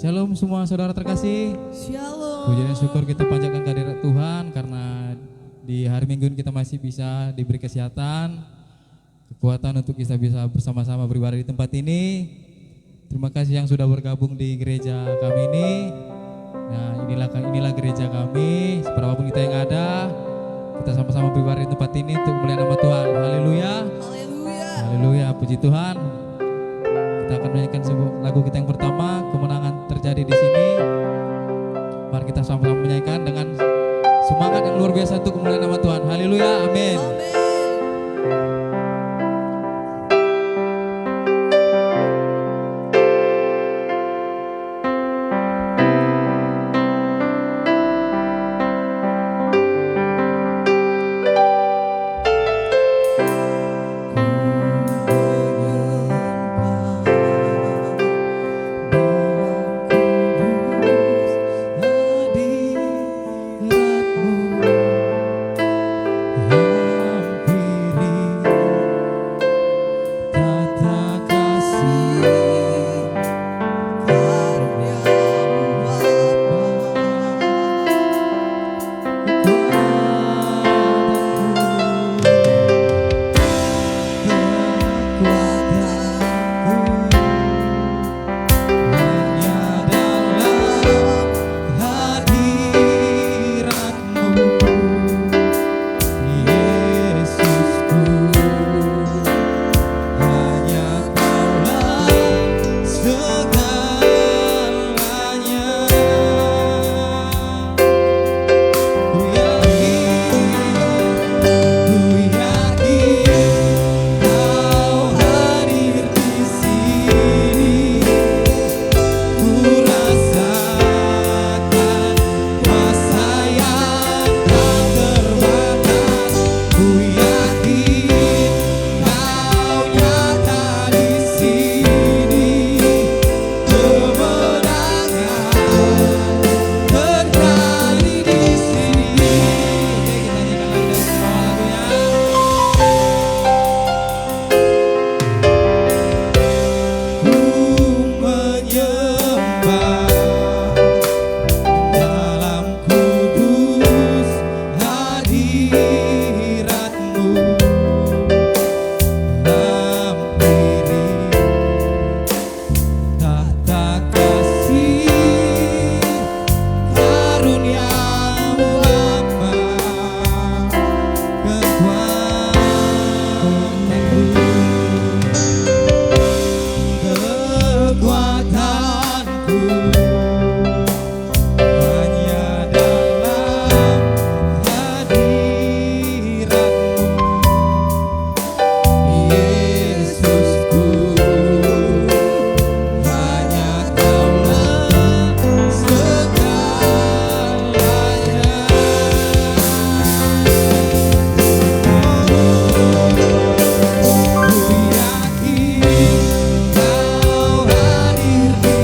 Shalom semua saudara terkasih. Shalom. Puji dan syukur kita panjatkan kehadirat Tuhan karena di hari Minggu ini kita masih bisa diberi kesehatan, kekuatan untuk kita bisa bersama-sama beribadah di tempat ini. Terima kasih yang sudah bergabung di gereja kami ini. Nah, inilah gereja kami. Seberapapun kita yang ada, kita sama-sama beribadah di tempat ini untuk memuliakan nama Tuhan. Haleluya. Haleluya. Haleluya, puji Tuhan. Kita akan menyanyikan sebuah lagu kita yang pertama, kemenangan terjadi di sini. Mari kita sama-sama menyanyikan dengan semangat yang luar biasa untuk kemuliaan nama Tuhan. Haleluya, amin. Amin. Kau hadir di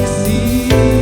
sini.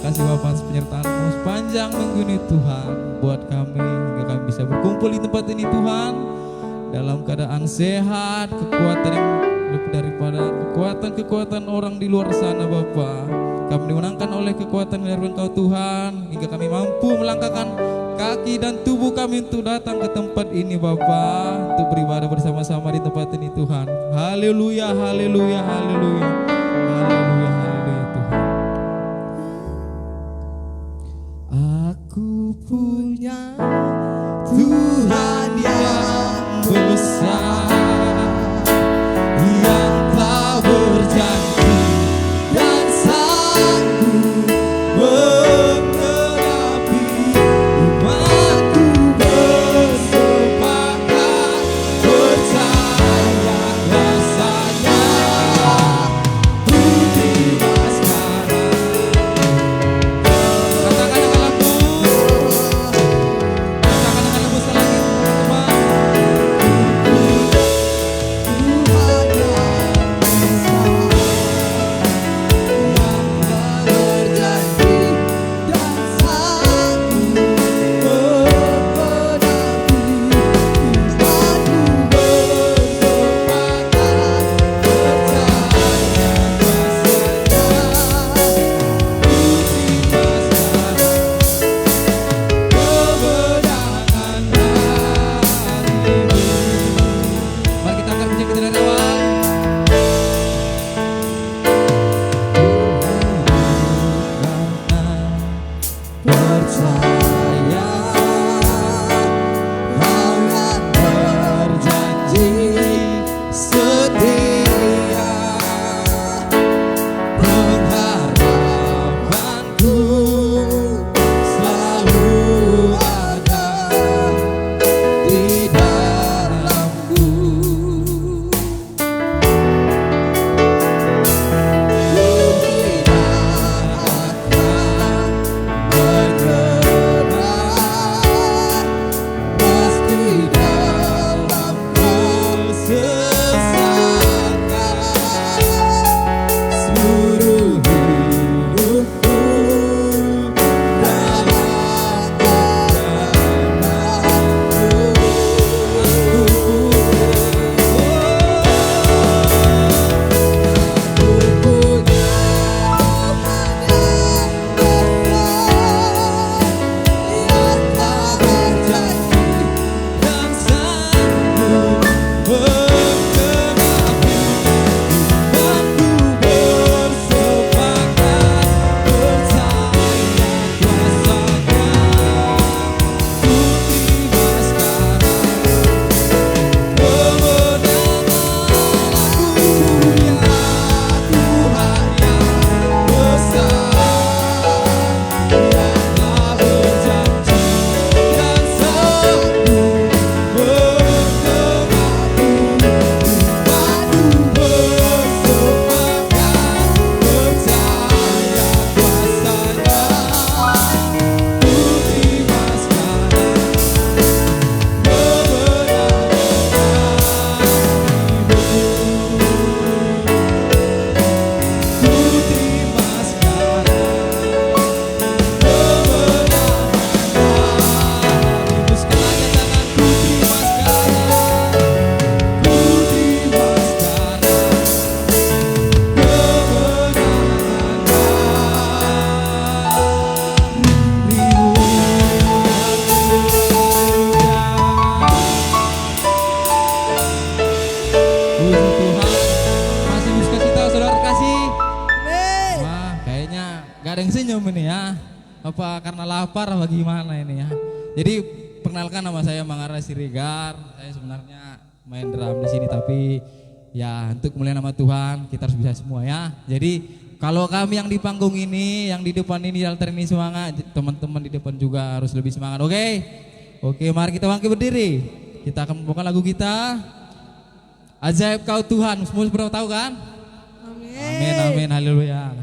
kasih Bapa atas penyertaan-Mu sepanjang minggu ini Tuhan, buat kami hingga kami bisa berkumpul di tempat ini Tuhan, dalam keadaan sehat, kekuatan yang lebih daripada kekuatan orang di luar sana Bapa. Kami dimenangkan oleh kekuatan dari Engkau Tuhan, hingga kami mampu melangkahkan kaki dan tubuh kami untuk datang ke tempat ini Bapa, untuk beribadah bersama-sama di tempat ini Tuhan. Haleluya, haleluya, haleluya, haleluya, haleluya Tuhan. Aku punya Tuhan yang besar, yang telah berjanji dan sanggup menggenapi imanku, bersepakat percaya rasanya ku terima sekarang. Katakan dengan lembut, katakan dengan lembut sekali lagi teman-teman. Mari kita akan menjadi dari awal. Percaya Kau yang berjanji setia, pengharapanku selalu ada di dalamku. Gak ada yang senyum ini ya. Apa karena lapar apa gimana ini ya. Jadi perkenalkan, nama saya Mangara Siregar. Saya sebenarnya main drum di sini, tapi ya untuk kemuliaan nama Tuhan kita harus bisa semua ya. Jadi kalau kami yang di panggung ini, yang di depan ini, di altar ini semangat, teman-teman di depan juga harus lebih semangat. Oke? Oke, mari kita bangkit berdiri. Kita akan membawakan lagu kita, Ajaib Kau Tuhan. Semua pernah tahu kan? Amin. Amin, amin, haleluya.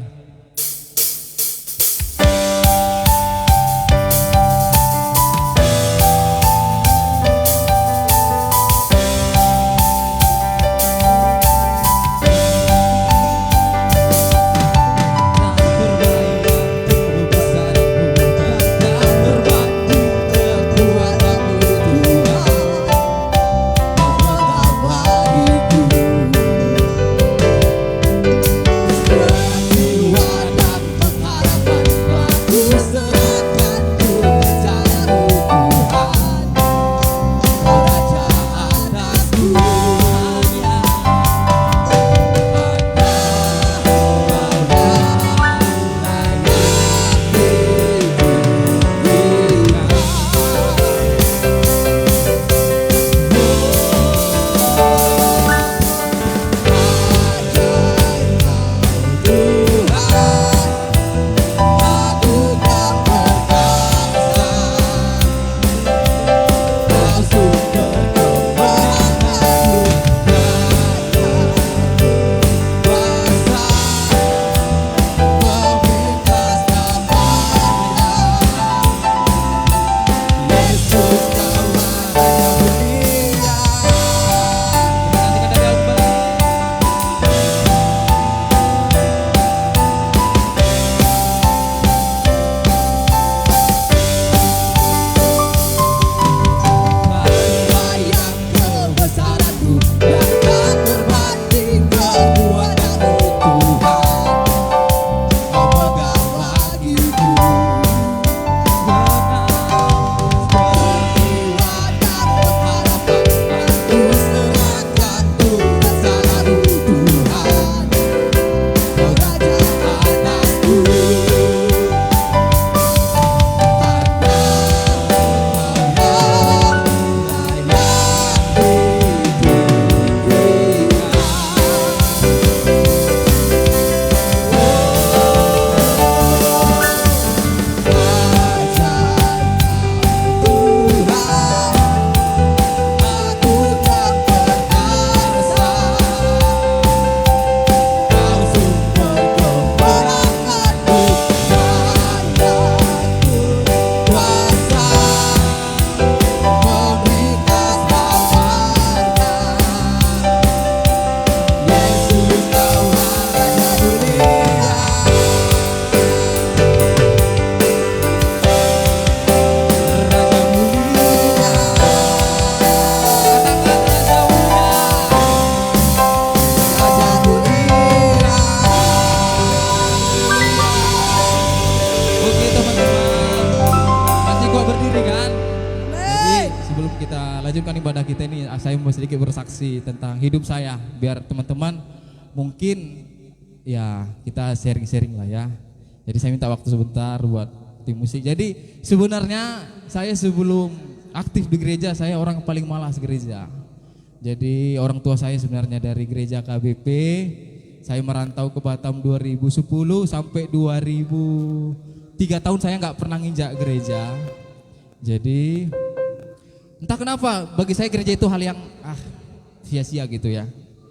melanjutkan ibadah kita ini, saya mau sedikit bersaksi tentang hidup saya, biar teman-teman mungkin ya kita sharing-sharing lah ya. Jadi saya minta waktu sebentar buat tim musik. Jadi sebenarnya saya sebelum aktif di gereja, saya orang yang paling malas gereja. Jadi orang tua saya sebenarnya dari gereja KBP. Saya merantau ke Batam 2010 sampai 2003 tahun saya nggak pernah nginjak gereja. Jadi entah kenapa bagi saya gereja itu hal yang sia-sia gitu ya.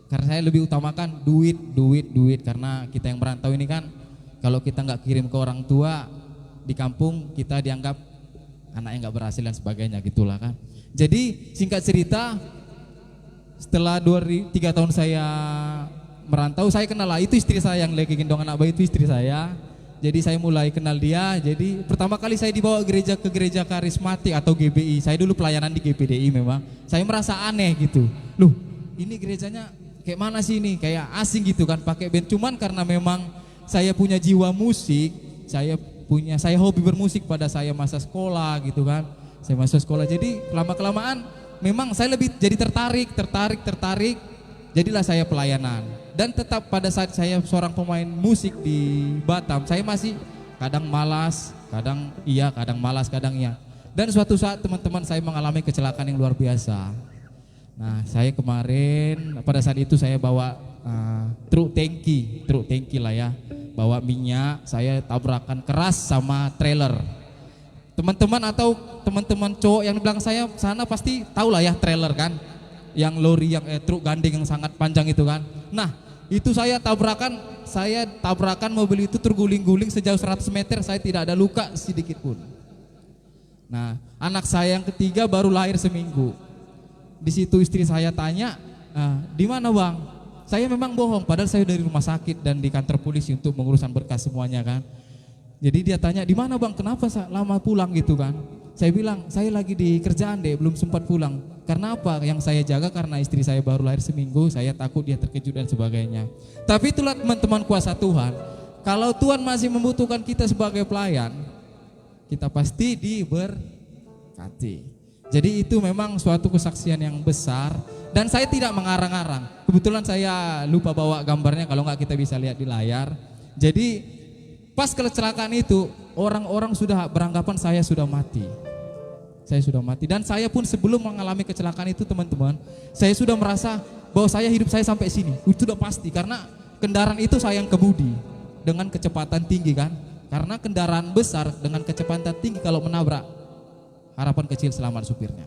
Karena saya lebih utamakan duit karena kita yang merantau ini kan kalau kita nggak kirim ke orang tua di kampung kita dianggap anak yang nggak berhasil dan sebagainya gitulah kan. Jadi singkat cerita setelah 3 tahun saya merantau, saya kenal lah, itu istri saya yang lagi gendong anak bayi, itu istri saya. Jadi saya mulai kenal dia. Jadi pertama kali saya dibawa ke gereja karismatik atau GBI. Saya dulu pelayanan di GPDI memang. Saya merasa aneh gitu. Loh, ini gerejanya kayak mana sih ini? Kayak asing gitu kan, pakai band. Cuman karena memang saya punya jiwa musik, saya hobi bermusik pada saya masa sekolah gitu kan. Saya masa sekolah. Jadi lama-kelamaan memang saya lebih jadi tertarik. Jadilah saya pelayanan. Dan tetap pada saat saya seorang pemain musik di Batam, saya masih kadang malas, kadang iya, kadang malas, kadang iya. Dan suatu saat teman-teman saya mengalami kecelakaan yang luar biasa. Nah, saya kemarin pada saat itu saya bawa truk tangki lah ya, bawa minyak, saya tabrakan keras sama trailer. Teman-teman atau teman-teman cowok yang di belakang saya sana pasti tahu lah ya trailer kan, yang lori yang truk gandeng yang sangat panjang itu kan. Nah, itu saya tabrakan mobil itu terguling-guling sejauh 100 meter, saya tidak ada luka sedikit pun. Nah, anak saya yang ketiga baru lahir seminggu. Di situ istri saya tanya, di mana bang? Saya memang bohong, padahal saya dari rumah sakit dan di kantor polisi untuk mengurusan berkas semuanya kan. Jadi dia tanya, di mana bang? Kenapa lama pulang gitu kan? Saya bilang, saya lagi di kerjaan deh, belum sempat pulang. Karena apa? Yang saya jaga karena istri saya baru lahir seminggu, saya takut dia terkejut dan sebagainya. Tapi itulah teman-teman kuasa Tuhan. Kalau Tuhan masih membutuhkan kita sebagai pelayan, kita pasti diberkati. Jadi itu memang suatu kesaksian yang besar. Dan saya tidak mengarang-arang. Kebetulan saya lupa bawa gambarnya, kalau enggak kita bisa lihat di layar. Jadi pas kecelakaan itu, orang-orang sudah beranggapan saya sudah mati. Saya sudah mati, dan saya pun sebelum mengalami kecelakaan itu teman-teman, saya sudah merasa bahwa saya hidup saya sampai sini. Itu sudah pasti, karena kendaraan itu saya yang kemudi dengan kecepatan tinggi kan. Karena kendaraan besar dengan kecepatan tinggi kalau menabrak, harapan kecil selamat supirnya.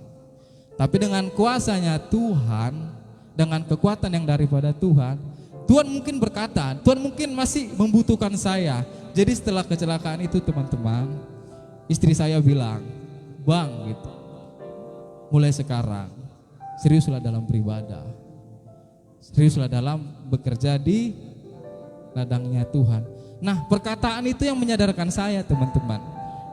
Tapi dengan kuasanya Tuhan, dengan kekuatan yang daripada Tuhan, Tuhan mungkin berkata, Tuhan mungkin masih membutuhkan saya. Jadi setelah kecelakaan itu teman-teman, istri saya bilang, bang gitu, mulai sekarang seriuslah dalam beribadah, seriuslah dalam bekerja di ladangnya Tuhan. Nah, perkataan itu yang menyadarkan saya teman-teman,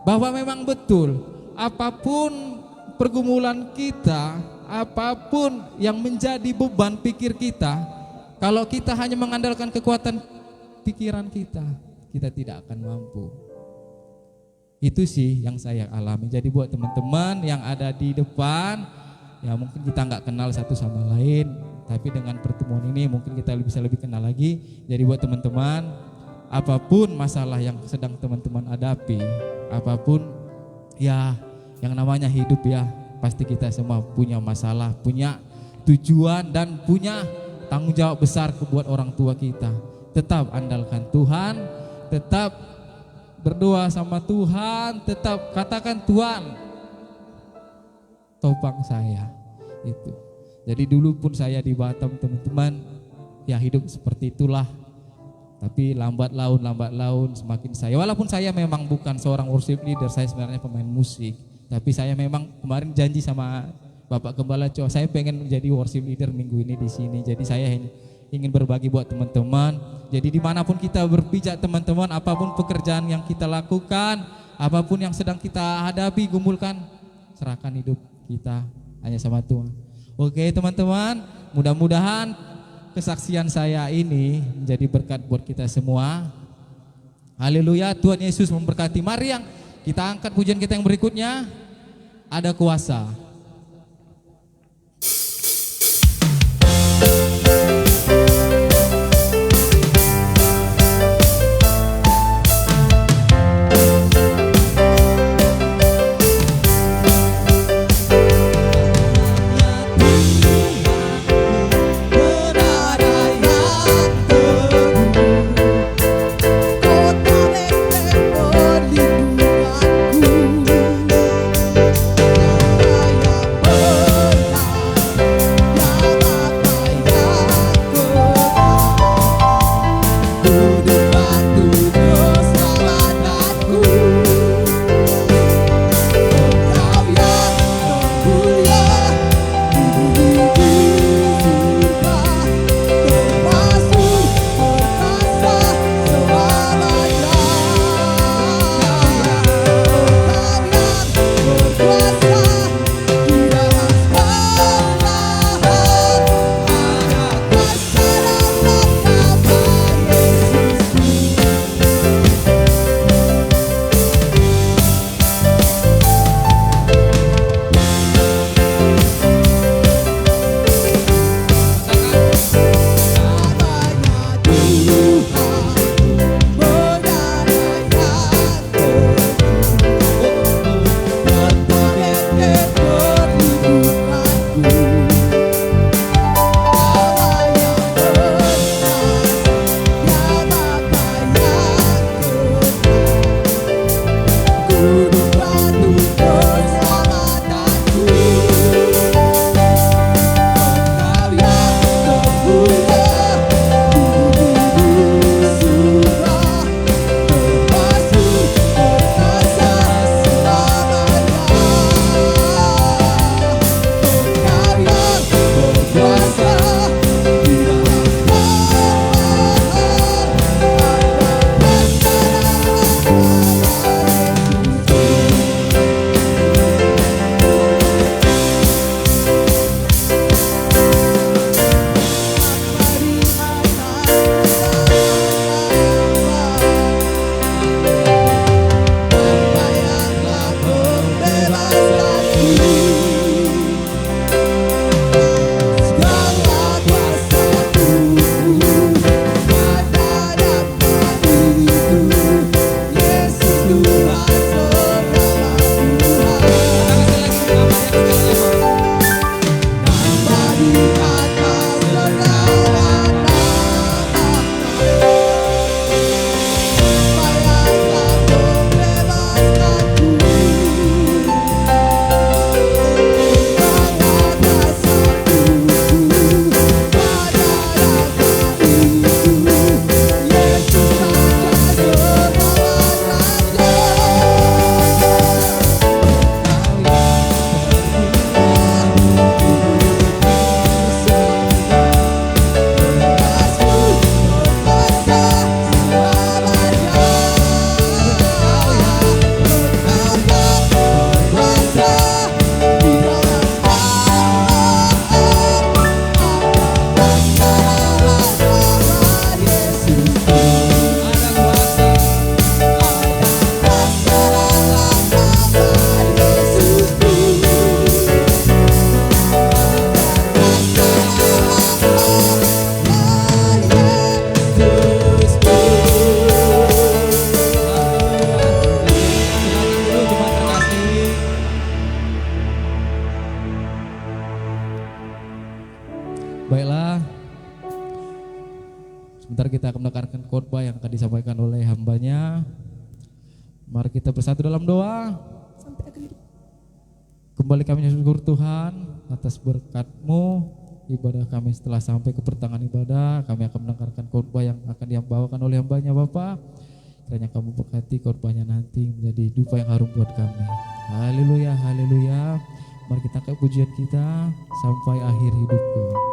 bahwa memang betul apapun pergumulan kita, apapun yang menjadi beban pikir kita, kalau kita hanya mengandalkan kekuatan pikiran kita tidak akan mampu. Itu sih yang saya alami. Jadi buat teman-teman yang ada di depan, ya mungkin kita nggak kenal satu sama lain, tapi dengan pertemuan ini mungkin kita bisa lebih kenal lagi. Jadi buat teman-teman, apapun masalah yang sedang teman-teman hadapi, apapun ya yang namanya hidup ya, pasti kita semua punya masalah, punya tujuan dan punya tanggung jawab besar buat orang tua kita. Tetap andalkan Tuhan, tetap berdoa sama Tuhan, tetap katakan Tuhan topang saya itu. Jadi dulu pun saya di Batam teman-teman, ya hidup seperti itulah. Tapi lambat laun semakin saya, walaupun saya memang bukan seorang worship leader, saya sebenarnya pemain musik. Tapi saya memang kemarin janji sama Bapak Gembala, saya pengen menjadi worship leader minggu ini di sini. Jadi saya ingin berbagi buat teman-teman. Jadi dimanapun kita berpijak teman-teman, apapun pekerjaan yang kita lakukan, apapun yang sedang kita hadapi, gumulkan, serahkan hidup kita hanya sama Tuhan. Oke teman-teman, mudah-mudahan kesaksian saya ini menjadi berkat buat kita semua. Haleluya, Tuhan Yesus memberkati. Mari yang kita angkat pujian kita yang berikutnya. Ada kuasa. Mari kita bersatu dalam doa. Kembali kami syukur Tuhan atas berkat-Mu. Ibadah kami setelah sampai ke pertengahan ibadah, kami akan mendengarkan khotbah yang akan dibawakan oleh hamba-Nya Bapa. Kiranya Kamu berkati khotbahnya nanti menjadi dupa yang harum buat kami. Haleluya, haleluya. Mari kita angkat pujian kita sampai akhir hidupku.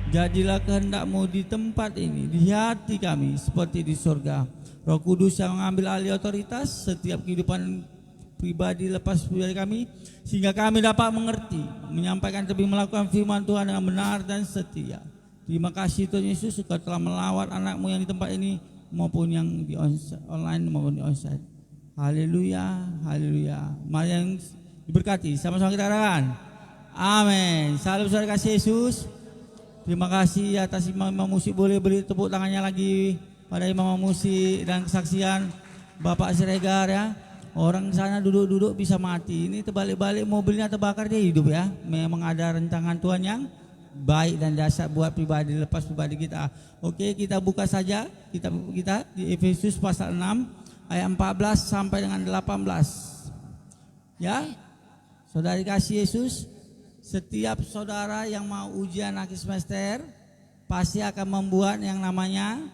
Jadilah kehendak-Mu di tempat ini, di hati kami seperti di surga. Roh Kudus yang mengambil alih otoritas setiap kehidupan pribadi lepas pribadi kami, sehingga kami dapat mengerti, menyampaikan lebih melakukan firman Tuhan dengan benar dan setia. Terima kasih Tuhan Yesus, Engkau telah melawat anak-Mu yang di tempat ini maupun yang di online maupun di onsite. Haleluya, haleluya. Mari yang diberkati, sama-sama kita katakan amin. Salam saudara kasih Yesus. Terima kasih atas imam-imam musik, boleh beri tepuk tangannya lagi pada imam musik dan kesaksian Bapak Siregar ya. Orang sana duduk-duduk bisa mati, ini terbalik-balik mobilnya terbakar, dia hidup ya. Memang ada rencangan Tuhan yang baik dan dasar buat pribadi lepas pribadi kita. Oke, kita buka saja kitab kita di Efesus pasal 6 ayat 14 sampai dengan 18. Ya. Saudari kasih Yesus, setiap saudara yang mau ujian akhir semester pasti akan membuat yang namanya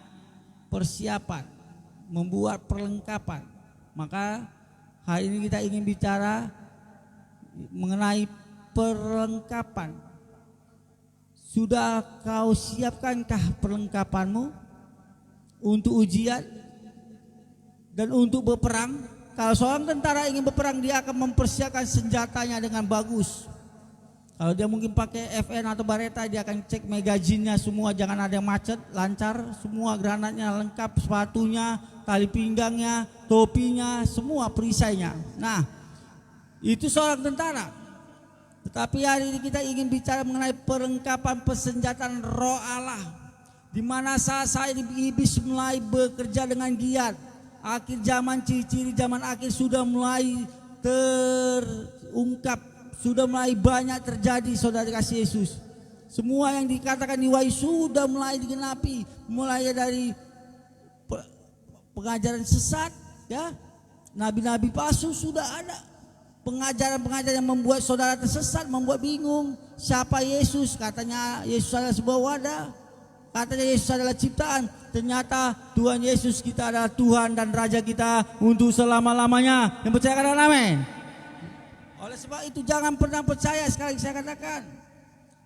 persiapan, membuat perlengkapan. Maka hari ini kita ingin bicara mengenai perlengkapan. Sudah kau siapkankah perlengkapanmu untuk ujian dan untuk berperang? Kalau seorang tentara ingin berperang, dia akan mempersiapkan senjatanya dengan bagus. Kalau dia mungkin pakai FN atau Bareta, dia akan cek magazinnya semua, jangan ada yang macet, lancar, semua granatnya lengkap, sepatunya, tali pinggangnya, topinya, semua perisainya. Nah, itu seorang tentara. Tetapi hari ini kita ingin bicara mengenai perlengkapan persenjataan Roh Allah, di mana saat ini iblis mulai bekerja dengan giat akhir zaman, ciri-ciri zaman akhir sudah mulai terungkap, sudah mulai banyak terjadi, saudara kasih Yesus. Semua yang dikatakan di Wahyu sudah mulai digenapi, mulai dari pengajaran sesat, ya, nabi-nabi palsu sudah ada, pengajaran-pengajaran yang membuat saudara tersesat, membuat bingung. Siapa Yesus? Katanya Yesus adalah sebuah wadah, katanya Yesus adalah ciptaan. Ternyata Tuhan Yesus kita adalah Tuhan dan Raja kita untuk selama-lamanya. Yang percaya katakan amin. Oleh sebab itu jangan pernah percaya, sekali saya katakan,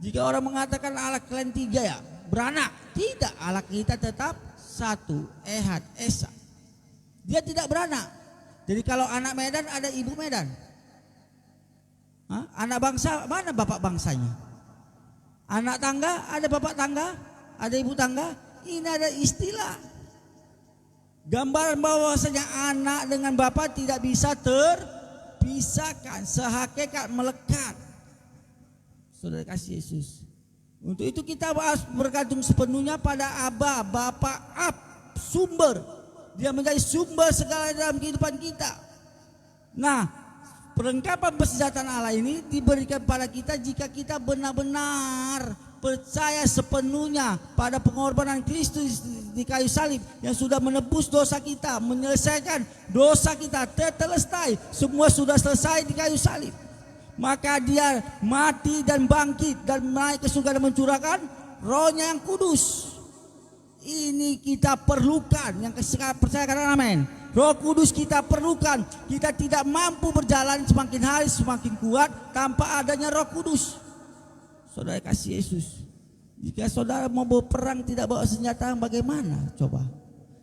jika orang mengatakan Allah kalian tiga ya beranak. Tidak, Allah kita tetap satu, Ehad, Esa. Dia tidak beranak. Jadi kalau anak Medan ada ibu Medan. Anak bangsa, mana bapak bangsanya? Anak tangga, ada bapak tangga, ada ibu tangga. Ini ada istilah gambaran bahwasanya anak dengan bapak tidak bisa terpisahkan, sehakikat melekat. Saudara kasih Yesus. Untuk itu kita harus bergantung sepenuhnya pada Aba, Bapa, Ab, sumber. Dia menjadi sumber segala dalam kehidupan kita. Nah, perlengkapan persenjataan Allah ini diberikan pada kita jika kita benar-benar percaya sepenuhnya pada pengorbanan Kristus di kayu salib yang sudah menebus dosa kita, menyelesaikan dosa kita tetelestai. Semua sudah selesai di kayu salib. Maka dia mati dan bangkit dan naik ke surga dan mencurahkan Roh-Nya yang kudus. Ini kita perlukan. Yang percaya katakan amin. Roh Kudus kita perlukan. Kita tidak mampu berjalan semakin hari semakin kuat tanpa adanya Roh Kudus. Saudara kasih Yesus. Jika saudara mau berperang tidak bawa senjata, bagaimana? Coba.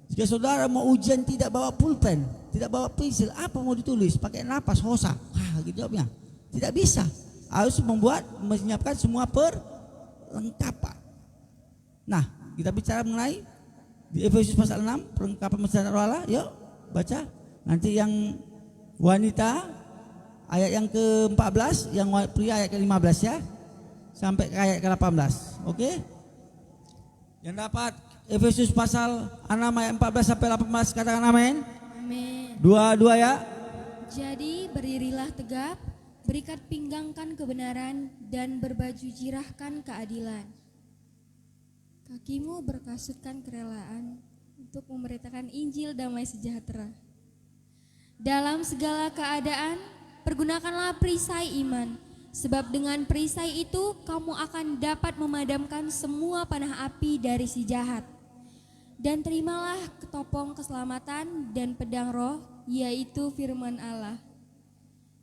Jika saudara mau ujian tidak bawa pulpen, tidak bawa pensil, apa mau ditulis? Pakai napas, hosa. Gitu jawabnya. Tidak bisa. Harus menyiapkan semua perlengkapan. Nah, kita bicara mengenai di Efesus pasal 6 perlengkapan persenjataan roh Allah. Yuk baca. Nanti yang wanita ayat yang ke-14, yang pria ayat ke-15 ya. Sampai ke ayat ke-18. Oke? Yang dapat Efesus pasal 6 ayat 14 sampai 18 katakan amin. Amin. Dua-dua ya. Jadi berdirilah tegap, berikat pinggangkan kebenaran dan berbaju jirahkan keadilan. Kakimu berkasutkan kerelaan untuk memberitakan Injil damai sejahtera. Dalam segala keadaan, pergunakanlah perisai iman, sebab dengan perisai itu kamu akan dapat memadamkan semua panah api dari si jahat. Dan terimalah ketopong keselamatan dan pedang roh, yaitu firman Allah.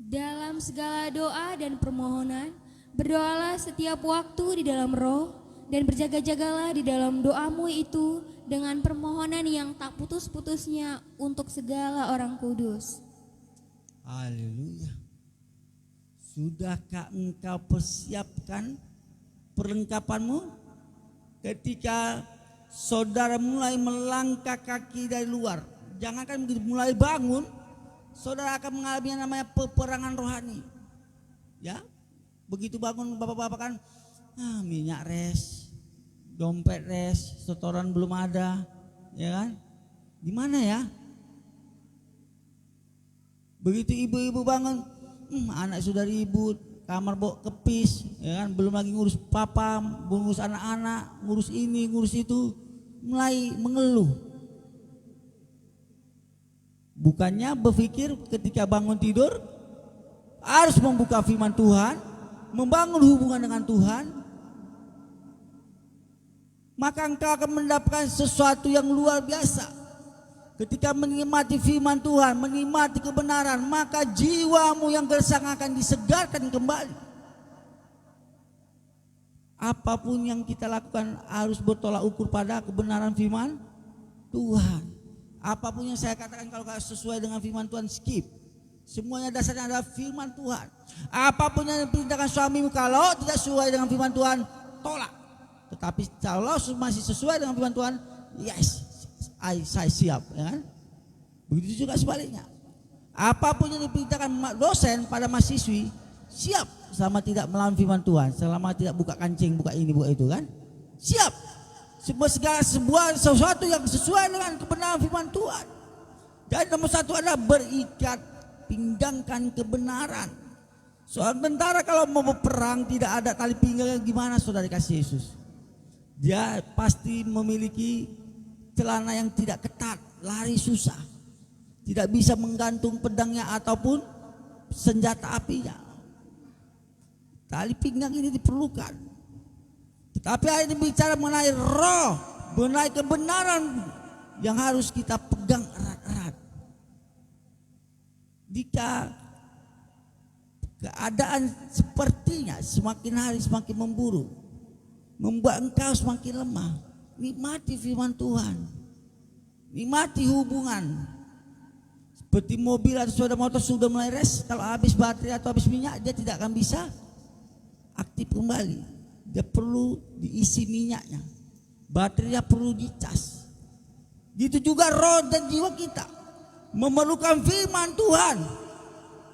Dalam segala doa dan permohonan, berdoalah setiap waktu di dalam roh, dan berjaga-jagalah di dalam doamu itu dengan permohonan yang tak putus-putusnya untuk segala orang kudus. Haleluya. Sudahkah engkau persiapkan perlengkapanmu? Ketika saudara mulai melangkah kaki dari luar, jangankan begitu, mulai bangun, saudara akan mengalami yang namanya peperangan rohani. Ya, begitu bangun bapak-bapak kan, minyak res, dompet res, setoran belum ada, ya kan? Gimana ya? Begitu ibu-ibu bangun, anak sudah ribut, kamar bawa kepis, ya kan? Belum lagi ngurus papa, ngurus anak-anak, ngurus ini, ngurus itu, mulai mengeluh. Bukannya berpikir ketika bangun tidur harus membuka firman Tuhan, membangun hubungan dengan Tuhan, maka engkau akan mendapatkan sesuatu yang luar biasa. Ketika menikmati firman Tuhan, menikmati kebenaran, maka jiwamu yang gersang akan disegarkan kembali. Apapun yang kita lakukan harus bertolak ukur pada kebenaran firman Tuhan. Apapun yang saya katakan kalau tidak sesuai dengan firman Tuhan, skip. Semuanya dasarnya adalah firman Tuhan. Apapun yang diperintahkan suamimu kalau tidak sesuai dengan firman Tuhan, tolak. Tetapi kalau masih sesuai dengan firman Tuhan, yes, saya siap, ya kan? Begitu juga sebaliknya. Apapun yang diperintahkan dosen pada mahasiswi, siap selama tidak melawan firman Tuhan, selama tidak buka kancing, buka ini, buka itu, kan? Siap. Sebuah sesuatu yang sesuai dengan kebenaran firman Tuhan. Dan nomor satu adalah berikat pinggangkan kebenaran. Soal tentara kalau mau berperang tidak ada tali pinggang, gimana saudara kasih Yesus? Dia pasti memiliki celana yang tidak ketat, lari susah, tidak bisa menggantung pedangnya ataupun senjata apinya. Tali pinggang ini diperlukan. Tetapi hari ini bicara mengenai roh, mengenai kebenaran yang harus kita pegang erat-erat. Jika keadaan sepertinya semakin hari semakin memburuk, membuat engkau semakin lemah, nikmati firman Tuhan, nikmati hubungan. Seperti mobil atau sepeda motor sudah mulai res, kalau habis baterai atau habis minyak dia tidak akan bisa aktif kembali. Dia perlu diisi minyaknya, baterainya perlu dicas. Gitu juga roh dan jiwa kita memerlukan firman Tuhan.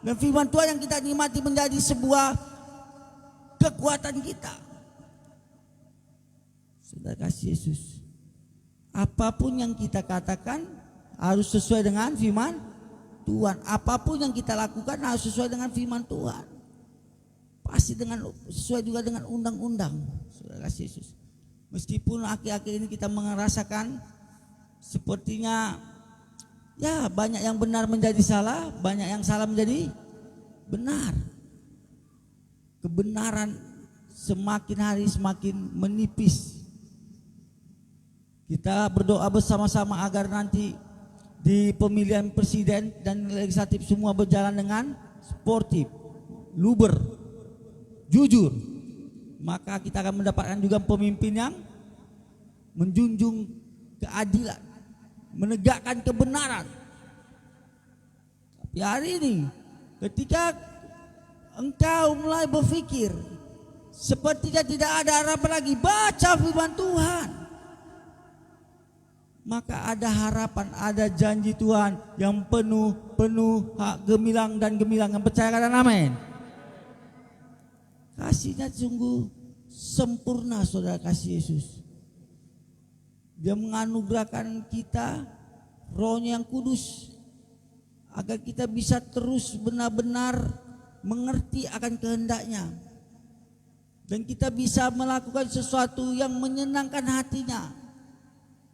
Dan firman Tuhan yang kita nikmati menjadi sebuah kekuatan kita. Saudara kasih Yesus, apapun yang kita katakan harus sesuai dengan firman Tuhan. Apapun yang kita lakukan harus sesuai dengan firman Tuhan. Pasti sesuai juga dengan undang-undang. Saudara kasih Yesus, meskipun akhir-akhir ini kita merasakan sepertinya ya banyak yang benar menjadi salah, banyak yang salah menjadi benar. Kebenaran semakin hari semakin menipis. Kita berdoa bersama-sama agar nanti di pemilihan presiden dan legislatif semua berjalan dengan sportif, luber, jujur. Maka kita akan mendapatkan juga pemimpin yang menjunjung keadilan, menegakkan kebenaran. Tapi hari ini ketika engkau mulai berpikir sepertinya tidak ada harapan lagi, baca firman Tuhan. Maka ada harapan, ada janji Tuhan yang penuh hak gemilang dan gemilang. Yang percaya katakan amin. Kasihnya sungguh sempurna, saudara kasih Yesus. Dia menganugerahkan kita rohnya yang kudus agar kita bisa terus benar-benar mengerti akan kehendaknya. Dan kita bisa melakukan sesuatu yang menyenangkan hatinya,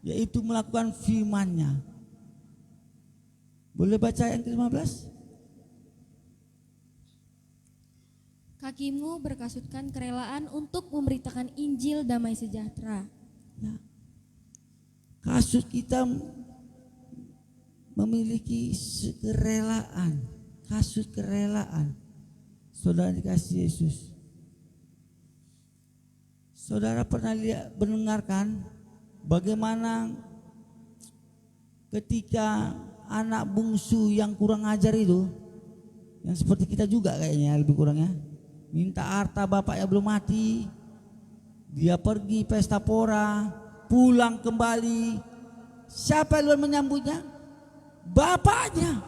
yaitu melakukan firman-Nya. Boleh baca yang ke-15? Kakimu berkasutkan kerelaan untuk memberitakan Injil damai sejahtera. Ya. Kasut kita memiliki kerelaan, kasut kerelaan. Saudara dikasih Yesus. Saudara pernah mendengarkan bagaimana ketika anak bungsu yang kurang ajar itu, yang seperti kita juga kayaknya lebih kurangnya, minta harta bapaknya belum mati, dia pergi pesta pora, pulang kembali, siapa yang menyambutnya? Bapaknya.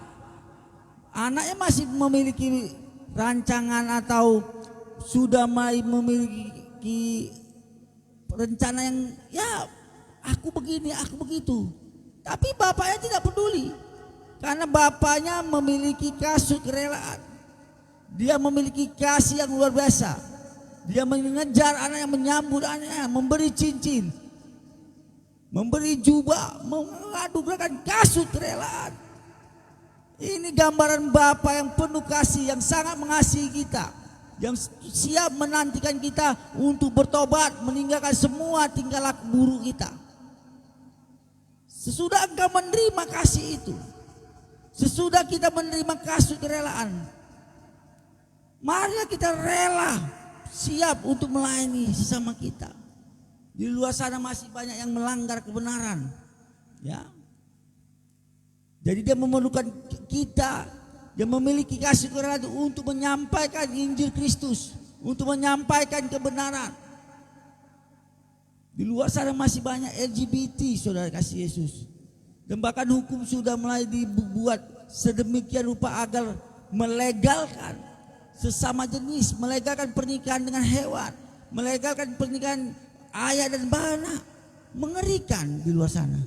Anaknya masih memiliki rancangan atau sudah mulai memiliki rencana yang ya aku begini, aku begitu. Tapi bapaknya tidak peduli, karena bapaknya memiliki kasut kerelaan. Dia memiliki kasih yang luar biasa. Dia mengejar anaknya, menyambut anaknya, memberi cincin, memberi jubah, menganugerahkan kasut kerelaan. Ini gambaran Bapa yang penuh kasih, yang sangat mengasihi kita, yang siap menantikan kita untuk bertobat, meninggalkan semua tingkah laku buruk kita. Sesudah engkau menerima kasih itu, sesudah kita menerima kasut kerelaan, marilah kita rela siap untuk melayani sesama kita. Di luar sana masih banyak yang melanggar kebenaran, ya. Jadi dia memerlukan kita yang memiliki kasih kerelaan untuk menyampaikan Injil Kristus, untuk menyampaikan kebenaran. Di luar sana masih banyak LGBT, saudara kasih Yesus. Dan bahkan hukum sudah mulai dibuat sedemikian rupa agar melegalkan sesama jenis, melegalkan pernikahan dengan hewan, melegalkan pernikahan ayah dan anak. Mengerikan di luar sana.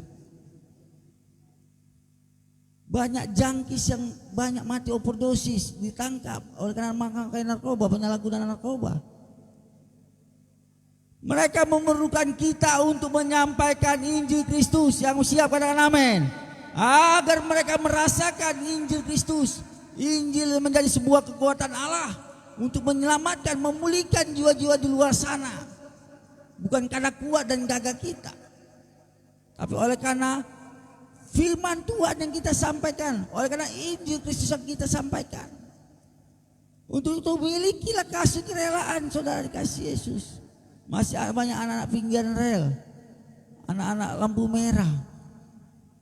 Banyak jangkis yang banyak mati overdosis, ditangkap oleh karena memakai narkoba, penyalahgunaan narkoba. Mereka memerlukan kita untuk menyampaikan Injil Kristus. Yang siap katakan amin. Agar mereka merasakan Injil Kristus. Injil menjadi sebuah kekuatan Allah untuk menyelamatkan, memulihkan jiwa-jiwa di luar sana. Bukan karena kuat dan gagah kita, tapi oleh karena firman Tuhan yang kita sampaikan, oleh karena Injil Kristus yang kita sampaikan. Untuk itu milikilah kasih kerelaan, saudara dikasih Yesus. Masih banyak anak-anak pinggiran rel, anak-anak lampu merah.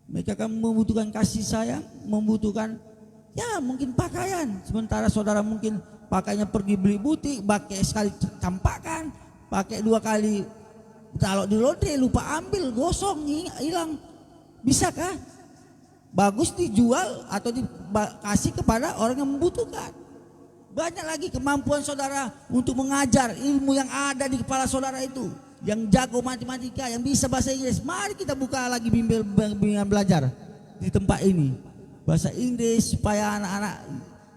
Mereka akan membutuhkan kasih sayang, membutuhkan ya mungkin pakaian. Sementara saudara mungkin pakainya pergi beli butik, pakai sekali campakan, pakai 2 kali taruh di laundry, lupa ambil, gosong, hilang. Bisakah? Bagus dijual atau dikasih kepada orang yang membutuhkan. Banyak lagi kemampuan saudara untuk mengajar ilmu yang ada di kepala saudara itu. Yang jago matematika, yang bisa bahasa Inggris. Mari kita buka lagi bimbingan belajar di tempat ini. Bahasa Inggris supaya anak-anak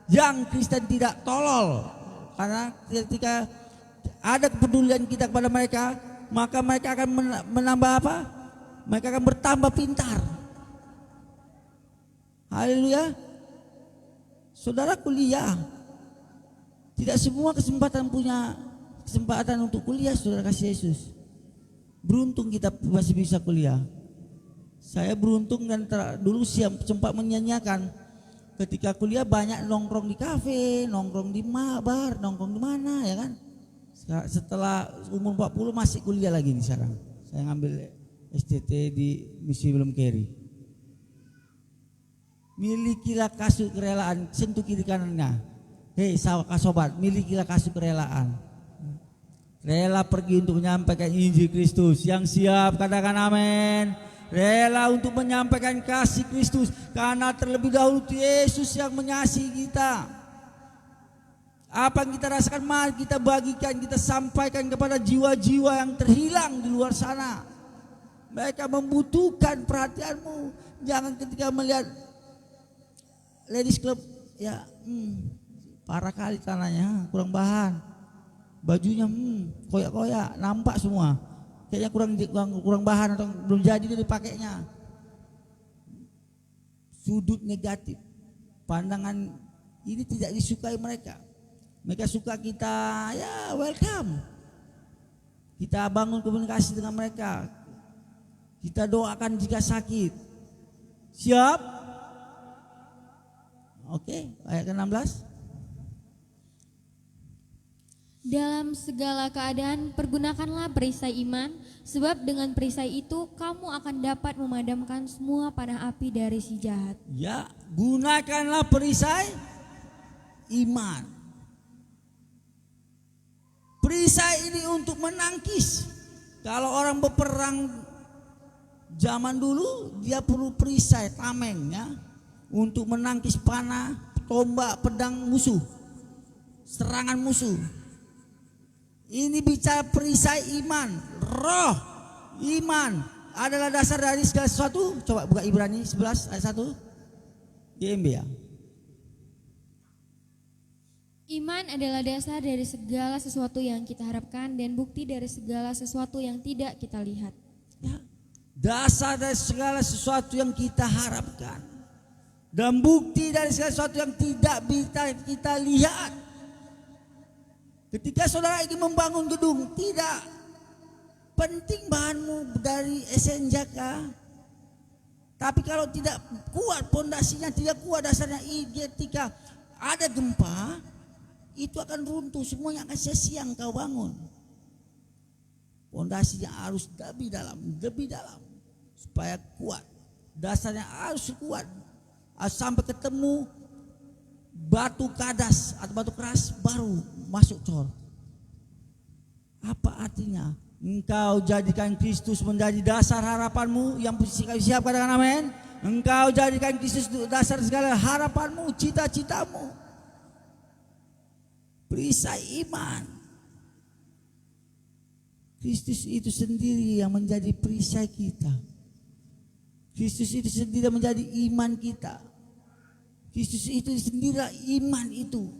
yang Kristen tidak tolol. Karena ketika ada kepedulian kita kepada mereka, maka mereka akan menambah apa? Mereka akan bertambah pintar. Haleluya. Saudara kuliah, tidak semua punya kesempatan untuk kuliah, saudara kasih Yesus. Beruntung kita masih bisa kuliah. Saya beruntung dan dulu sempat menyanyiakan ketika kuliah banyak nongkrong di kafe, nongkrong di bar, nongkrong di mana ya kan. Setelah umur 40 masih kuliah lagi nih sekarang. Saya ngambil STT di Misi Belum Keri. Milikilah kasih kerelaan, sentuh kiri kanannya. Hei sobat, milikilah kasih kerelaan. Rela pergi untuk menyampaikan Injil Kristus. Yang siap katakan amin. Rela untuk menyampaikan kasih Kristus. Karena terlebih dahulu Yesus yang mengasihi kita. Apa yang kita rasakan, mari kita bagikan, kita sampaikan kepada jiwa-jiwa yang terhilang di luar sana. Mereka membutuhkan perhatianmu. Jangan ketika melihat ladies club, ya parah kali tanahnya, kurang bahan. Bajunya koyak-koyak, nampak semua. Kayaknya kurang bahan atau belum jadi dia dipakainya. Sudut negatif, pandangan ini tidak disukai mereka. Mereka suka kita, ya welcome. Kita bangun komunikasi dengan mereka. Kita doakan jika sakit. Siap? Oke, ayat ke-16. Dalam segala keadaan pergunakanlah perisai iman, sebab dengan perisai itu kamu akan dapat memadamkan semua panah api dari si jahat. Ya, gunakanlah perisai iman. Perisai ini untuk menangkis. Kalau orang berperang zaman dulu, dia perlu perisai, tameng ya, untuk menangkis panah, tombak, pedang musuh, serangan musuh. Ini bicara perisai iman, roh iman adalah dasar dari segala sesuatu. Coba buka Ibrani 11 ayat 1. YMB ya. Iman adalah dasar dari segala sesuatu yang kita harapkan dan bukti dari segala sesuatu yang tidak kita lihat. Ya, dasar dari segala sesuatu yang kita harapkan dan bukti dari segala sesuatu yang tidak bisa kita lihat. Ketika saudara ingin membangun gedung, tidak penting bahanmu dari SNJK, tapi kalau tidak kuat pondasinya, tidak kuat dasarnya, ketika ada gempa, itu akan runtuh, semuanya akan sia-sia kau bangun. Pondasinya harus lebih dalam supaya kuat. Dasarnya harus kuat. Sampai ketemu batu kadas atau batu keras baru masuk cor. Apa artinya? Engkau jadikan Kristus menjadi dasar harapanmu. Yang siap katakan amin. Engkau jadikan Kristus dasar segala harapanmu, cita-citamu. Perisai iman. Kristus itu sendiri yang menjadi perisai kita. Kristus itu sendiri yang menjadi iman kita. Kristus itu sendirilah iman itu.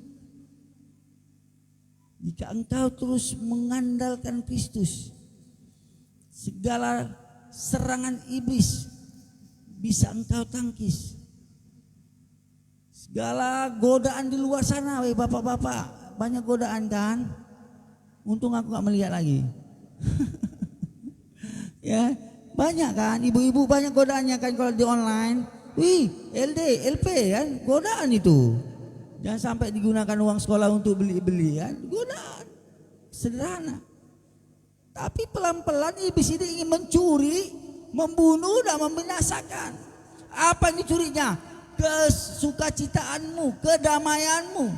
Jika engkau terus mengandalkan Kristus, segala serangan iblis bisa engkau tangkis. Segala godaan di luar sana, weh bapak-bapak, banyak godaan kan? Untung aku gak melihat lagi. Ya, banyak kan, ibu-ibu banyak godaannya kan kalau di online. Wih, LD, LP kan, godaan itu. Jangan sampai digunakan uang sekolah untuk beli-beli kan, godaan. Sederhana. Tapi pelan-pelan iblis ini ingin mencuri, membunuh dan membinasakan. Apa yang dicurinya? Kesukacitaanmu, kedamaianmu,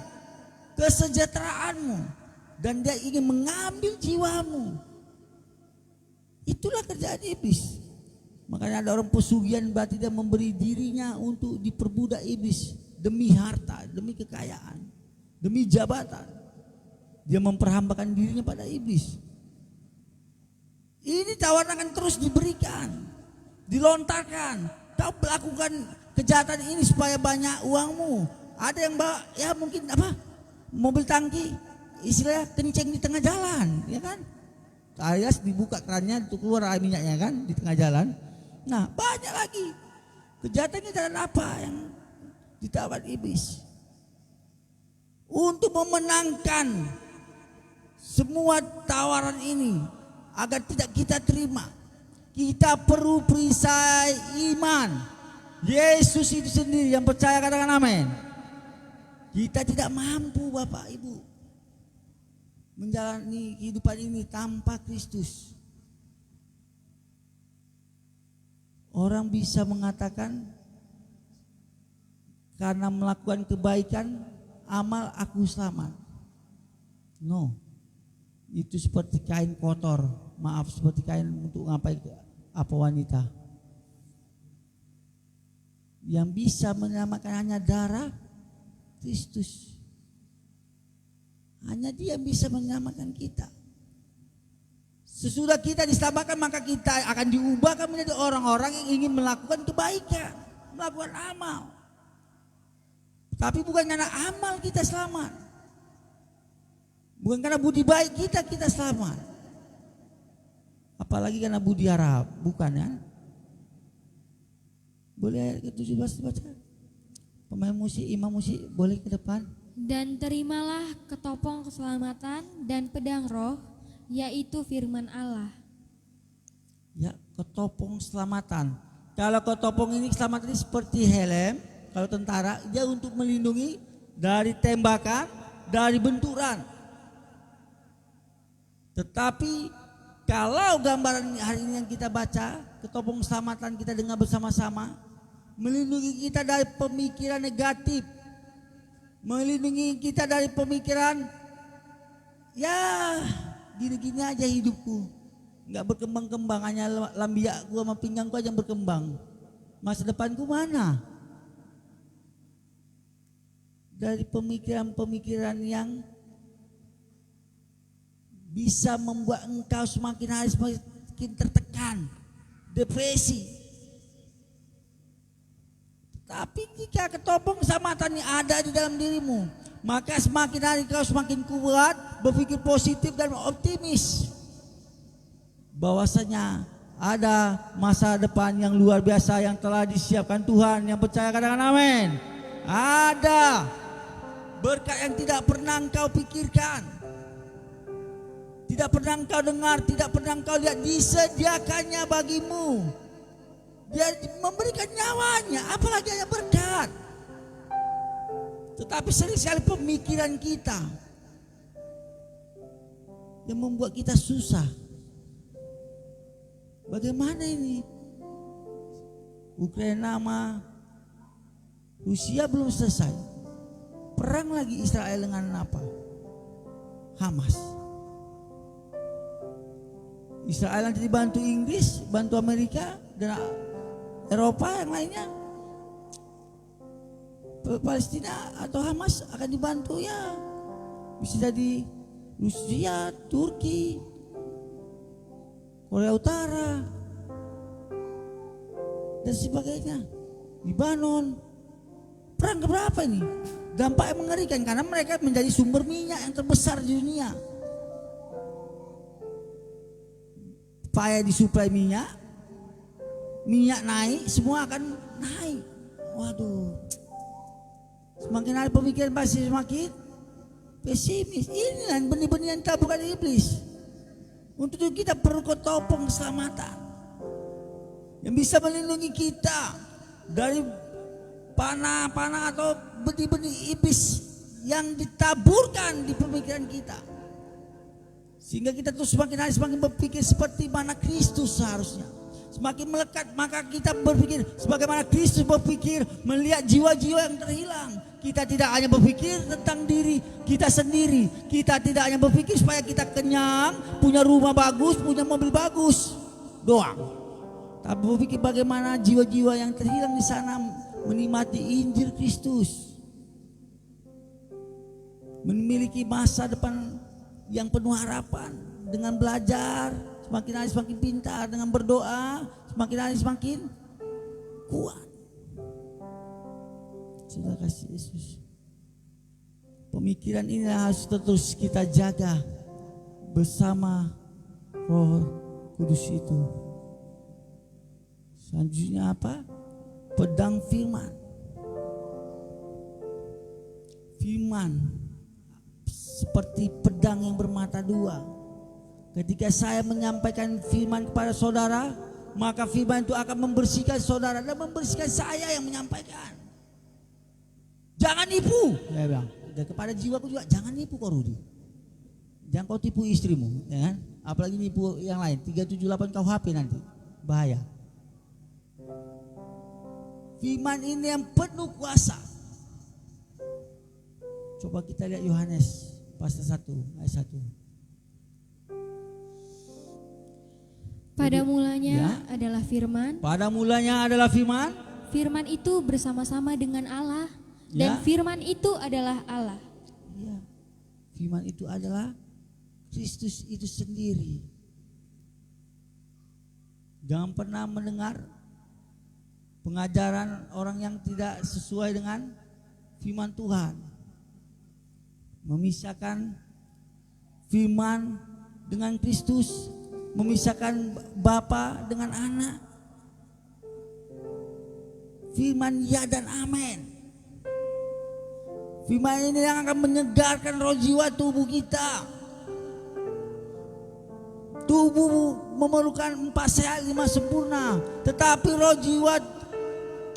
kesejahteraanmu, dan dia ingin mengambil jiwamu. Itulah kerjaan iblis. Makanya ada orang pesugihan berarti dia memberi dirinya untuk diperbudak iblis demi harta, demi kekayaan, demi jabatan. Dia memperhambakan dirinya pada iblis. Ini tawaran akan terus diberikan, dilontarkan. Kau melakukan kejahatan ini supaya banyak uangmu. Ada yang bawa ya mungkin mobil tangki, istilahnya kenceng di tengah jalan, ya kan? Alias dibuka kerannya untuk keluar air minyaknya kan di tengah jalan. Nah banyak lagi kejahatan dan apa yang ditawar iblis untuk memenangkan semua tawaran ini agar tidak kita terima. Kita perlu perisai iman. Yesus itu sendiri yang percaya, katakan amin. Kita tidak mampu Bapak Ibu menjalani kehidupan ini tanpa Kristus. Orang bisa mengatakan karena melakukan kebaikan amal aku selamat. No, itu seperti kain kotor. Maaf, seperti kain untuk ngapain apa wanita. Yang bisa menyelamatkan hanya darah Kristus. Hanya Dia bisa menyelamatkan kita. Sesudah kita diselamatkan maka kita akan diubahkan menjadi orang-orang yang ingin melakukan kebaikan, melakukan amal. Tapi bukan karena amal kita selamat. Bukan karena budi baik kita selamat. Apalagi karena budi harap, bukan ya? Boleh ayat ke-17 dibaca? Pemain musik, imam musik boleh ke depan. Dan terimalah ketopong keselamatan dan pedang roh, yaitu firman Allah. Ya, ketopong keselamatan. Kalau ketopong ini keselamatan ini seperti helm, kalau tentara dia untuk melindungi dari tembakan, dari benturan. Tetapi kalau gambaran hari ini yang kita baca, ketopong keselamatan kita dengar bersama-sama, melindungi kita dari pemikiran negatif, melindungi kita dari pemikiran ya gini-gini aja hidupku, nggak berkembang-kembang, hanya lambiakku sama pinggangku aja yang berkembang. Masa depanku mana? Dari pemikiran-pemikiran yang bisa membuat engkau semakin hari semakin tertekan, depresi. Tapi jika ketopong keselamatan yang ada di dalam dirimu, maka semakin hari kau semakin kuat, berpikir positif dan optimis. Bahwasanya ada masa depan yang luar biasa yang telah disiapkan Tuhan. Yang percaya katakan amin. Ada berkat yang tidak pernah engkau pikirkan, tidak pernah engkau dengar, tidak pernah engkau lihat, disediakannya bagimu. Dia memberikan nyawanya, apalagi hanya berkat. Tetapi sering sekali pemikiran kita yang membuat kita susah. Bagaimana ini? Ukraina sama Rusia belum selesai. Perang lagi Israel dengan apa? Hamas. Israel nanti dibantu Inggris, bantu Amerika dan Eropa yang lainnya. Palestina atau Hamas akan dibantu ya. Bisa jadi Rusia, Turki, Korea Utara dan sebagainya. Libanon. Perang keberapa ini? Dampaknya mengerikan karena mereka menjadi sumber minyak yang terbesar di dunia. Supaya disuplai minyak naik, semua akan naik. Waduh, semakin hari pemikiran pasti semakin pesimis. Ini benih-benih yang ditaburkan iblis. Untuk itu kita perlu ketopong keselamatan yang bisa melindungi kita dari panah-panah atau benih-benih iblis yang ditaburkan di pemikiran kita. Sehingga kita terus semakin hari semakin berpikir seperti mana Kristus seharusnya. Semakin melekat maka kita berpikir sebagaimana Kristus berpikir, melihat jiwa-jiwa yang terhilang. Kita tidak hanya berpikir tentang diri kita sendiri. Kita tidak hanya berpikir supaya kita kenyang, punya rumah bagus, punya mobil bagus doang. Tapi berpikir bagaimana jiwa-jiwa yang terhilang di sana menikmati Injil Kristus, memiliki masa depan yang penuh harapan dengan belajar, semakin hari semakin pintar, dengan berdoa semakin hari semakin kuat. Saudara kasih Yesus, pemikiran ini harus terus kita jaga bersama Roh Kudus itu. Selanjutnya apa? Pedang firman. Firman seperti pedang yang bermata dua. Ketika saya menyampaikan firman kepada saudara, maka firman itu akan membersihkan saudara dan membersihkan saya yang menyampaikan. Jangan nipu, saya bilang. Dan kepada jiwaku juga, jangan nipu kau Rudi. Jangan kau tipu istrimu, ya kan? Apalagi nipu yang lain. 378 KUHP nanti, bahaya. Firman ini yang penuh kuasa. Coba kita lihat Yohanes pasal 1 ayat 1. Pada mulanya adalah firman. Pada mulanya adalah firman. Firman itu bersama-sama dengan Allah. Dan firman itu adalah Allah. Ya. Firman itu adalah Kristus itu sendiri. Jangan pernah mendengar pengajaran orang yang tidak sesuai dengan firman Tuhan. Memisahkan firman dengan Kristus, memisahkan Bapa dengan anak. Firman ya dan amin. Firman ini yang akan menyegarkan roh jiwa tubuh kita. Tubuh memerlukan 4 sehat 5 sempurna, tetapi roh jiwa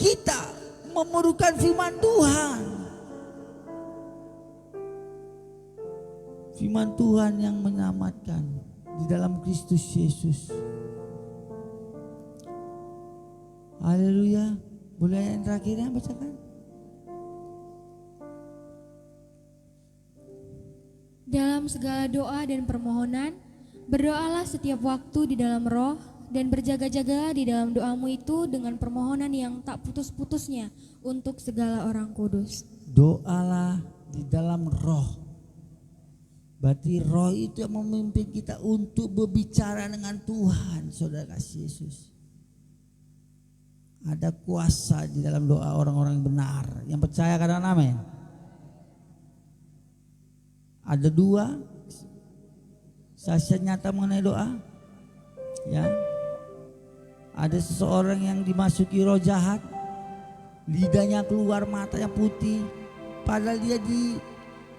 kita memerlukan firman Tuhan. Firman Tuhan yang menyelamatkan di dalam Kristus Yesus. Haleluya. Boleh yang terakhirnya bacakan? Dalam segala doa dan permohonan, berdoalah setiap waktu di dalam roh, dan berjaga-jaga di dalam doamu itu dengan permohonan yang tak putus-putusnya untuk segala orang kudus. Doalah di dalam roh. Berarti roh itu yang memimpin kita untuk berbicara dengan Tuhan. Saudara kasih Yesus, ada kuasa di dalam doa orang-orang benar yang percaya, katakan amin. Ada 2 saksian nyata mengenai doa. Ya. Ada seseorang yang dimasuki roh jahat, lidahnya keluar, matanya putih, padahal dia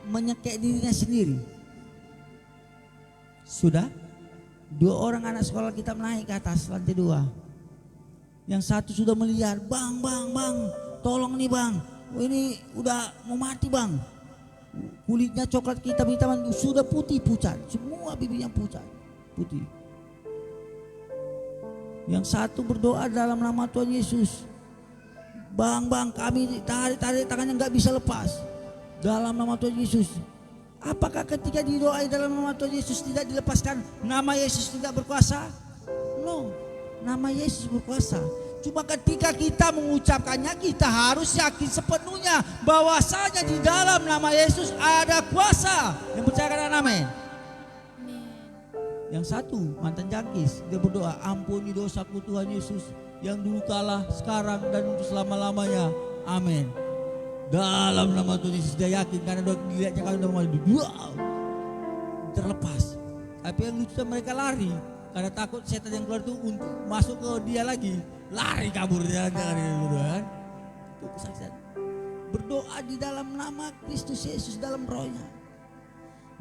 menyekek dirinya sendiri. Sudah 2 orang anak sekolah kita naik ke atas lantai 2. Yang satu sudah melihat, bang, tolong nih bang, ini udah mau mati bang. Kulitnya coklat hitam-hitam, sudah putih pucat, semua bibirnya pucat putih. Yang satu berdoa dalam nama Tuhan Yesus, bang kami tarik tangannya nggak bisa lepas dalam nama Tuhan Yesus. Apakah ketika didoai dalam nama Tuhan Yesus tidak dilepaskan, nama Yesus tidak berkuasa? No, nama Yesus berkuasa. Cuma ketika kita mengucapkannya, kita harus yakin sepenuhnya bahwasanya di dalam nama Yesus ada kuasa. Yang percaya katakan amin. Yang satu mantan jangkis, dia berdoa, ampuni dosaku Tuhan Yesus, yang dulu kalah, sekarang dan untuk selama-lamanya. Amin. Dalam nama Tuhan Yesus dia yakin karena dia dilihatnya kalau udah mau wow, terlepas. Tapi yang lucu mereka lari karena takut setan yang keluar itu untuk masuk ke dia lagi, lari kabur dia dari itu kan. Itu kesaksian. Berdoa di dalam nama Kristus Yesus dalam rohnya,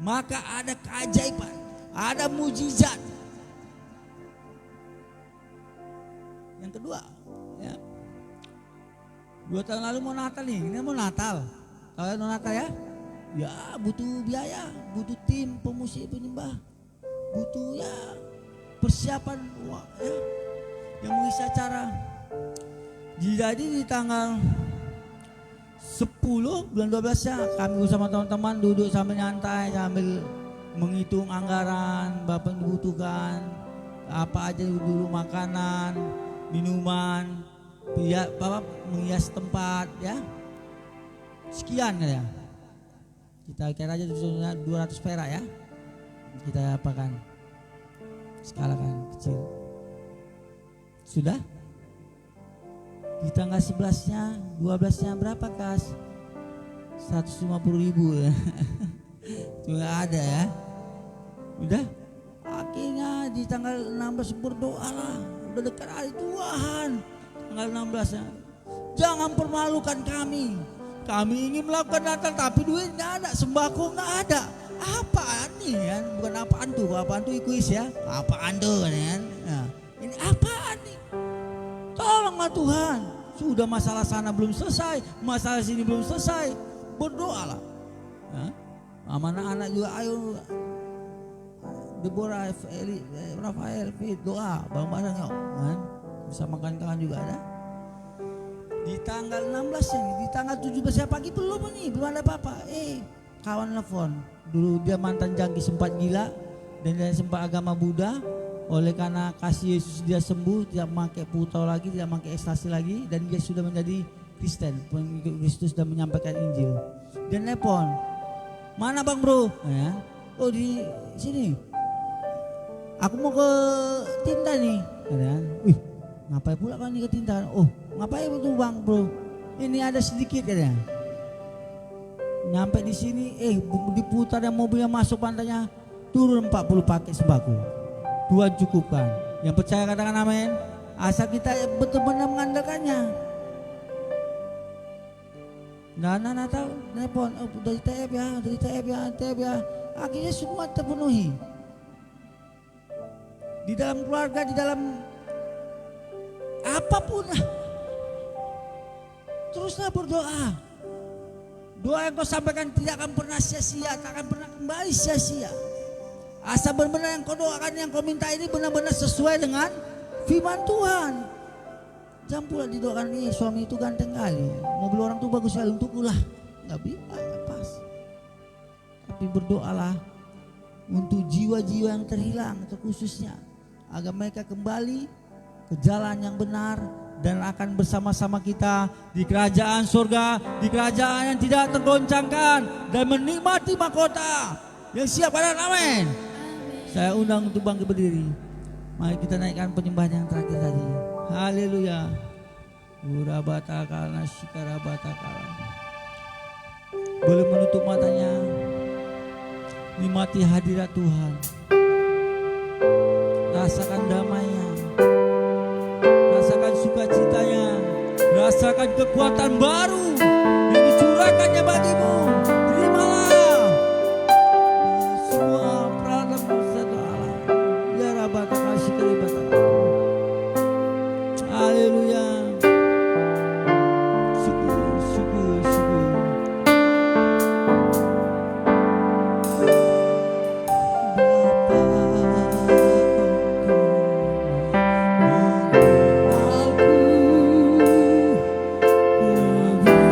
maka ada keajaiban, ada mujizat. Yang kedua, ya, 2 tahun lalu mau Natal nih, ini mau Natal. Kalau mau Natal ya butuh biaya, butuh tim pemusik penyembah, butuh ya persiapan ya, yang mengisi acara. Jadi di tanggal 10 bulan 12 ya kami bersama teman-teman duduk sambil nyantai sambil menghitung anggaran Bapak dibutuhkan apa aja dulu, makanan, minuman, ya Bapak menghias tempat ya sekian ya. Kita kira aja 200 perak ya. Kita apakan skalakan kecil. Sudah? Di tanggal 11-nya, 12-nya berapa kas? 150.000 ya. Itu gak ada ya. Udah? Akhirnya di tanggal 16 berdoa lah. Udah dekat hari Tuhan. Tanggal 16-nya. Jangan permalukan kami. Kami ingin melakukan Natal tapi duit gak ada, sembako gak ada. Apaan nih kan? Bukan apaan tuh kuis ya. Apaan tuh kan? Nah, ini apaan nih? Tolonglah Tuhan. Sudah masalah sana belum selesai, masalah sini belum selesai. Berdoalah. Nah, anak-anak juga ayo. Deborah, Rafael, doa bareng-bareng yuk. Kan? Bersama kawan-kawan juga ada. Di tanggal 16 ini, di tanggal 17 pagi belum ada apa-apa. Kawan telepon. Dulu dia mantan jangki sempat gila dan dia sempat agama Buddha. Oleh karena kasih Yesus dia sembuh, tidak memakai putau lagi, tidak memakai ekstasi lagi, dan dia sudah menjadi Kristen, pengikut Kristus dan menyampaikan Injil. Dan telepon, mana bang bro? Ya. Oh di sini. Aku mau ke Tinta nih. Ya. Ngapain pula kan nih ke Tinta? Oh ngapain itu bang bro? Ini ada sedikit ya. Nyampe di sini, diputar yang mobilnya masuk pantainya, turun 40 paket sembako. Tuhan cukupkan. Yang percaya katakan amin. Asal kita betul-betul mengandalkannya. Nah Natal telepon, dari TF ya. Akhirnya semua terpenuhi. Di dalam keluarga, di dalam apapun. Teruslah berdoa. Doa yang kau sampaikan tidak akan pernah sia-sia, tak akan pernah kembali sia-sia. Asal benar-benar yang kau doakan, yang kau minta ini benar-benar sesuai dengan firman Tuhan. Jangan pula didoakan nih suami itu ganteng kali, mobil orang tuh bagus sekali untukku lah. Nggak bisa, nggak pas. Tapi berdoalah untuk jiwa-jiwa yang terhilang, terkhususnya agar mereka kembali ke jalan yang benar dan akan bersama-sama kita di kerajaan surga, di kerajaan yang tidak tergoncangkan dan menikmati mahkota yang siap. Pada amin. Saya undang untuk bangkit berdiri. Mari kita naikkan penyembahan yang terakhir tadi. Haleluya. Urabatakala shikarabatakala. Boleh menutup matanya. Nikmati hadirat Tuhan. Rasakan damainya. Rasakan sukacitanya. Rasakan kekuatan baru yang dicurahkannya bagimu. Terimalah semua peralatan bersatu Allah. Ya Rabbana syukur ibadah. Haleluya. Syukur. Bapa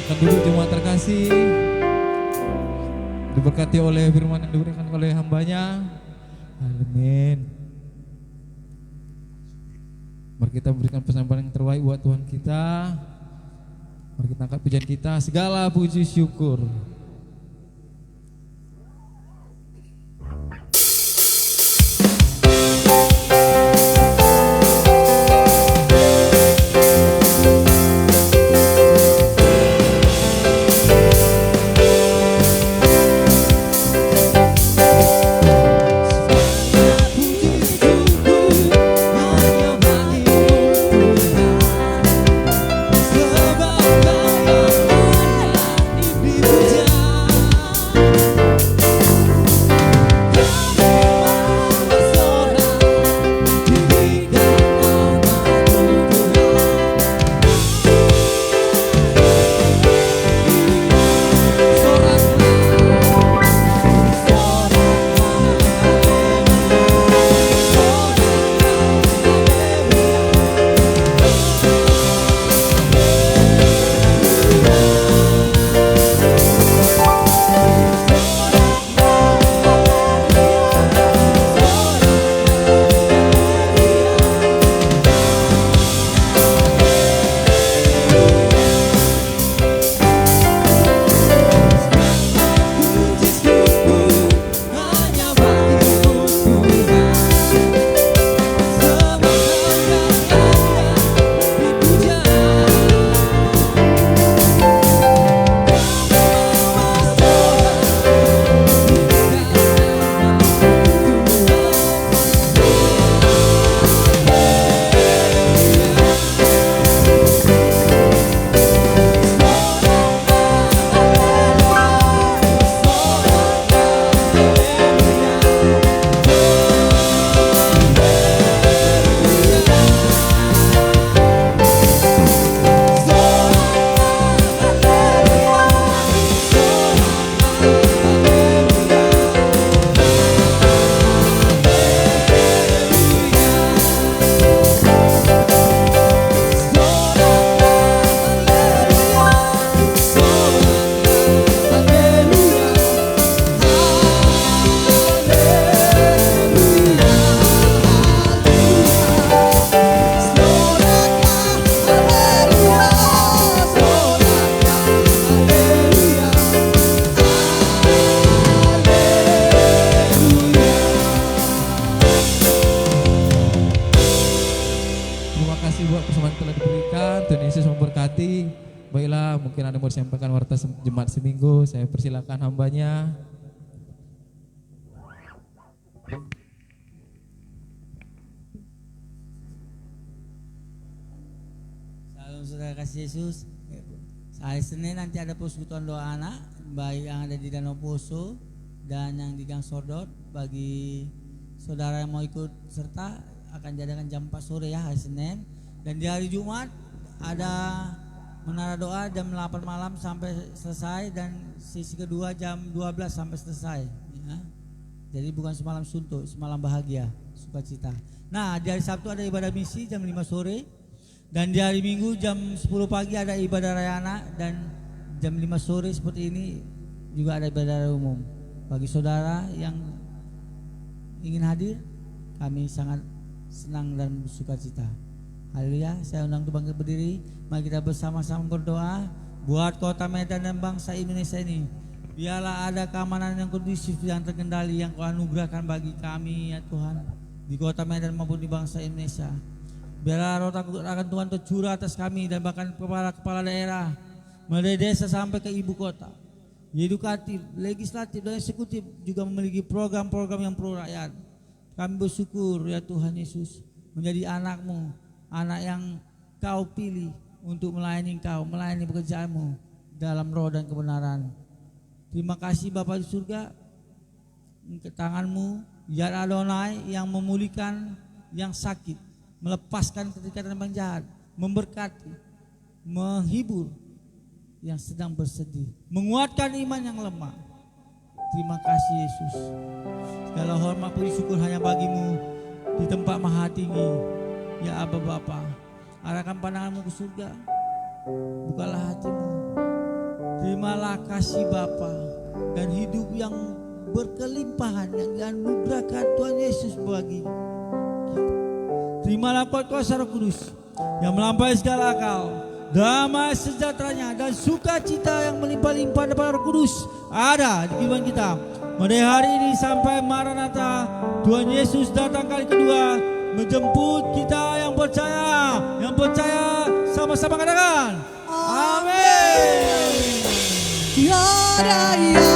Silakan duduk jemaat terkasih. Diberkati oleh firman yang diberikan oleh hambanya. Amin. Mari kita berikan persembahan yang terbaik buat Tuhan kita. Mari kita angkat pujian kita. Segala puji syukur. Baiklah, mungkin ada mau disampaikan warta jemaat seminggu. Saya persilakan hambanya. Salam saudara kasih Yesus. Hari Senin nanti ada persekutuan doa anak, baik yang ada di Danau Poso dan yang di Gang Sordot. Bagi saudara yang mau ikut serta akan diadakan jam 4 sore ya hari Senin. Dan di hari Jumat ada menara doa jam 8 malam sampai selesai, dan sesi kedua jam 12 sampai selesai ya. Jadi bukan semalam suntuk, semalam bahagia, sukacita. Nah, di hari Sabtu ada ibadah misi jam 5 sore, dan di hari Minggu jam 10 pagi ada ibadah raya anak, dan jam 5 sore seperti ini juga ada ibadah raya umum. Bagi saudara yang ingin hadir, kami sangat senang dan bersukacita. Haleluya, saya undang untuk bangkit berdiri. Mari kita bersama-sama berdoa buat kota Medan dan bangsa Indonesia ini. Biarlah ada keamanan yang kondusif, yang terkendali, yang Kau anugerahkan bagi kami ya Tuhan, di kota Medan maupun di bangsa Indonesia. Biarlah roh takut akan Tuhan tercurah atas kami dan bahkan kepala-kepala daerah, mulai desa sampai ke ibu kota. Yudikatif, legislatif dan eksekutif juga memiliki program-program yang pro rakyat. Kami bersyukur ya Tuhan Yesus, menjadi anak-Mu, anak yang Kau pilih untuk melayani Kau, melayani pekerjaan-Mu dalam roh dan kebenaran. Terima kasih Bapa di surga, ke tangan-Mu Yad Adonai yang memulihkan yang sakit, melepaskan keterikatan yang jahat, memberkati, menghibur yang sedang bersedih, menguatkan iman yang lemah. Terima kasih Yesus. Segala hormat puji syukur hanya bagi-Mu di tempat maha tinggi. Ya Aba Bapa, arahkan pandangan-Mu ke surga, bukalah hati-Mu, terimalah kasih Bapa dan hidup yang berkelimpahan yang dianugerahkan Tuhan Yesus bagi kita. Terimalah kuasa Roh Kudus yang melampaui segala akal, damai sejahteranya dan sukacita yang melimpah-limpah daripada Roh Kudus ada di kehidupan kita. Mulai hari ini sampai Maranatha, Tuhan Yesus datang kali kedua menjemput kita yang percaya sama-sama katakan amin. Tiada yang